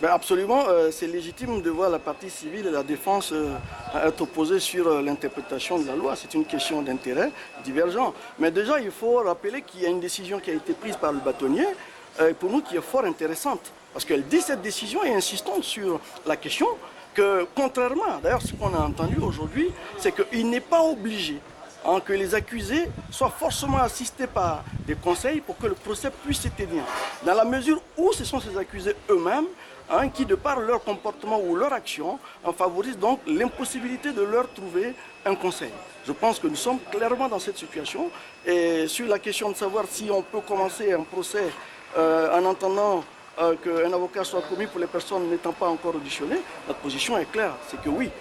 Ben absolument, c'est légitime de voir la partie civile et la défense être opposées sur l'interprétation de la loi. C'est une question d'intérêt divergent. Mais déjà, il faut rappeler qu'il y a une décision qui a été prise par le bâtonnier, pour nous qui est fort intéressante. Parce qu'elle dit cette décision et insistante sur la question que, contrairement, d'ailleurs ce qu'on a entendu aujourd'hui, c'est qu'il n'est pas obligé que les accusés soient forcément assistés par des conseils pour que le procès puisse se tenir. Dans la mesure où ce sont ces accusés eux-mêmes qui, de par leur comportement ou leur action, favorisent donc l'impossibilité de leur trouver un conseil. Je pense que nous sommes clairement dans cette situation. Et sur la question de savoir si on peut commencer un procès en entendant qu'un avocat soit commis pour les personnes n'étant pas encore auditionnées, notre position est claire, c'est que oui.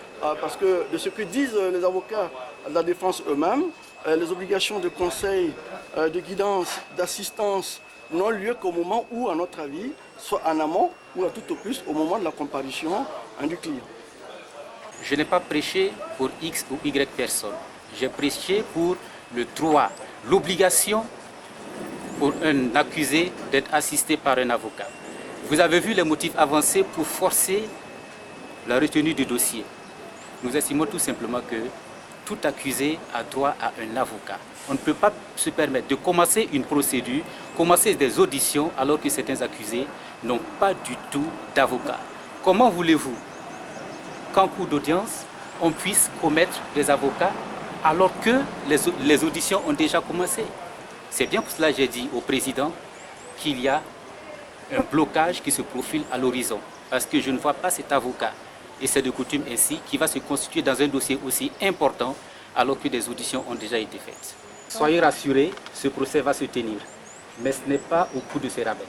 Parce que de ce que disent les avocats de la défense eux-mêmes, les obligations de conseil, de guidance, d'assistance n'ont lieu qu'au moment où, à notre avis, soit en amont ou à tout au plus au moment de la comparution du client. Je n'ai pas prêché pour X ou Y personne. J'ai prêché pour le droit, l'obligation pour un accusé d'être assisté par un avocat. Vous avez vu les motifs avancés pour forcer la retenue du dossier. Nous estimons tout simplement que tout accusé a droit à un avocat. On ne peut pas se permettre de commencer une procédure, commencer des auditions alors que certains accusés n'ont pas du tout d'avocat. Comment voulez-vous qu'en cours d'audience, on puisse commettre des avocats alors que les auditions ont déjà commencé? C'est bien pour cela que j'ai dit au président qu'il y a un blocage qui se profile à l'horizon. Parce que je ne vois pas cet avocat, et c'est de coutume ainsi, qui va se constituer dans un dossier aussi important alors que des auditions ont déjà été faites. Soyez rassurés, ce procès va se tenir, mais ce n'est pas au coup de ces rabais.